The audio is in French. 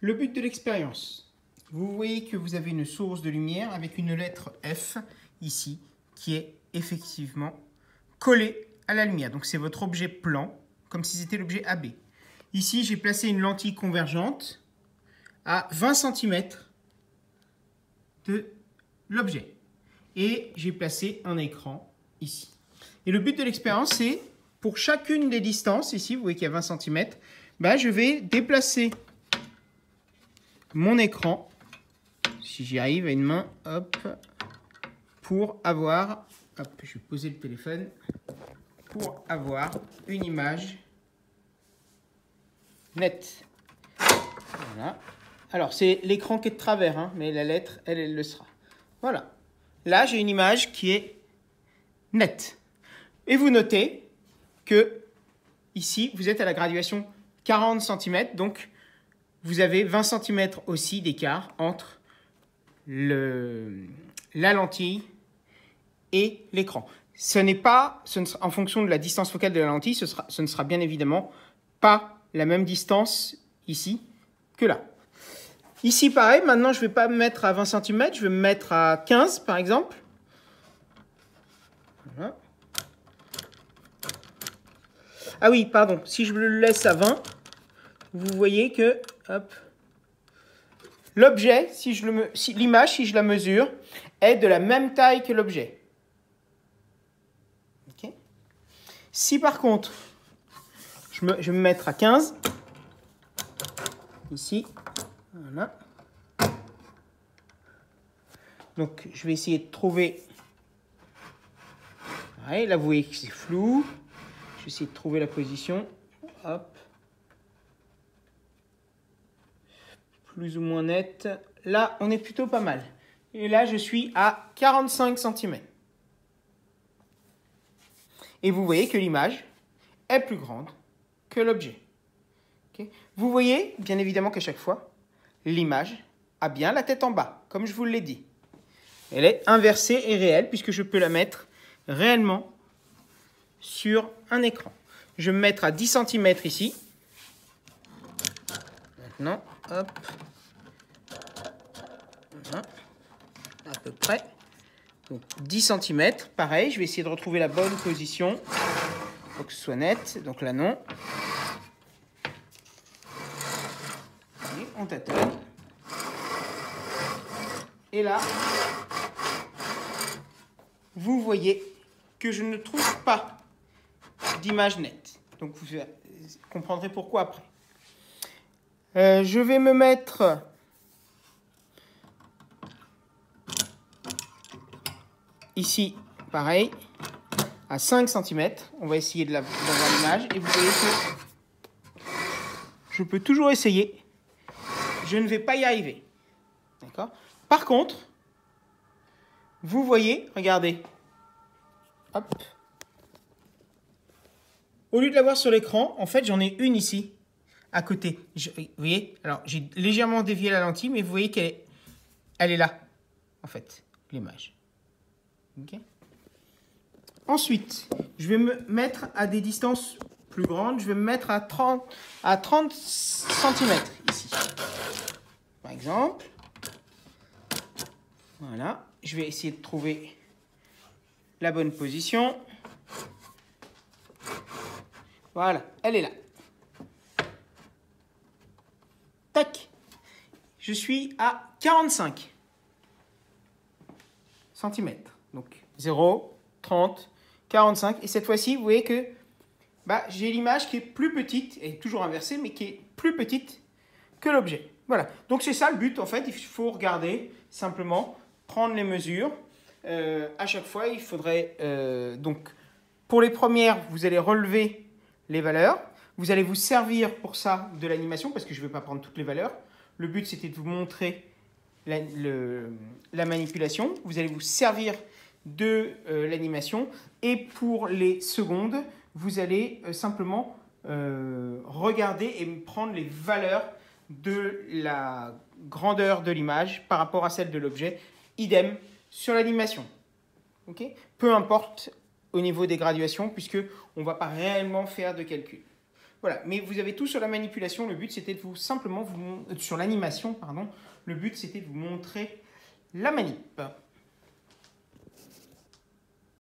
Le but de l'expérience. Vous voyez que vous avez une source de lumière avec une lettre F ici qui est effectivement collée à la lumière. Donc c'est votre objet plan, comme si c'était l'objet AB. Ici, j'ai placé une lentille convergente à 20 cm de l'objet. Et j'ai placé un écran ici. Et le but de l'expérience, c'est pour chacune des distances, ici, vous voyez qu'il y a 20 cm, je vais déplacer mon écran, si j'y arrive à une main, hop, pour avoir, hop, je vais poser le téléphone, pour avoir une image nette. Voilà. Alors, c'est l'écran qui est de travers, hein, mais la lettre, elle le sera. Voilà. Là, j'ai une image qui est nette. Et vous notez que ici, vous êtes à la graduation 40 cm, donc vous avez 20 cm aussi d'écart entre la lentille et l'écran. En fonction de la distance focale de la lentille, ce ne sera bien évidemment pas la même distance ici que là. Ici, pareil, maintenant, je ne vais pas me mettre à 20 cm, je vais me mettre à 15, par exemple. Voilà. Ah oui, pardon, si je le laisse à 20, vous voyez que, hop, l'objet, si l'image, si je la mesure, est de la même taille que l'objet. Okay. Si par contre, je vais me mettre à 15, ici, voilà. Donc, je vais essayer de trouver... Ouais, là, vous voyez que c'est flou. Je vais essayer de trouver la position. Hop. Plus ou moins net. Là, on est plutôt pas mal. Et là, je suis à 45 cm. Et vous voyez que l'image est plus grande que l'objet. Okay. Vous voyez, bien évidemment qu'à chaque fois, l'image a bien la tête en bas, comme je vous l'ai dit. Elle est inversée et réelle, puisque je peux la mettre réellement sur un écran. Je vais me mettre à 10 cm ici. Maintenant, hop. Voilà. À peu près. Donc 10 cm. Pareil, je vais essayer de retrouver la bonne position pour que ce soit net. Donc là, non. Et on tâtonne. Et là, vous voyez que je ne trouve pas d'image nette. Donc vous comprendrez pourquoi après. Je vais me mettre ici, pareil, à 5 cm. On va essayer d'avoir l'image. Et vous voyez que je peux toujours essayer. Je ne vais pas y arriver. D'accord ? Par contre, vous voyez, regardez. Hop. Au lieu de l'avoir sur l'écran, en fait, j'en ai une ici, à côté. Vous voyez? Alors, j'ai légèrement dévié la lentille, mais vous voyez qu'elle est là, en fait, l'image. Okay. Ensuite, je vais me mettre à des distances plus grandes. Je vais me mettre à 30 cm ici. Par exemple. Voilà. Je vais essayer de trouver la bonne position. Voilà, elle est là. Tac. Je suis à 45 cm. Donc 0, 30, 45. Et cette fois-ci, vous voyez que j'ai l'image qui est plus petite, et toujours inversée, mais qui est plus petite que l'objet. Voilà. Donc c'est ça le but, en fait. Il faut regarder, simplement, prendre les mesures. À chaque fois, il faudrait... donc, pour les premières, vous allez relever les valeurs. Vous allez vous servir pour ça de l'animation, parce que je ne vais pas prendre toutes les valeurs. Le but, c'était de vous montrer la manipulation. Vous allez vous servir de l'animation. Et pour les secondes, vous allez simplement regarder et prendre les valeurs de la grandeur de l'image par rapport à celle de l'objet. Idem sur l'animation. Okay. Peu importe au niveau des graduations, puisqu'on ne va pas réellement faire de calcul. Voilà, mais vous avez tout sur la manipulation. Le but, c'était de vous simplement sur l'animation, pardon. Le but, c'était de vous montrer la manip.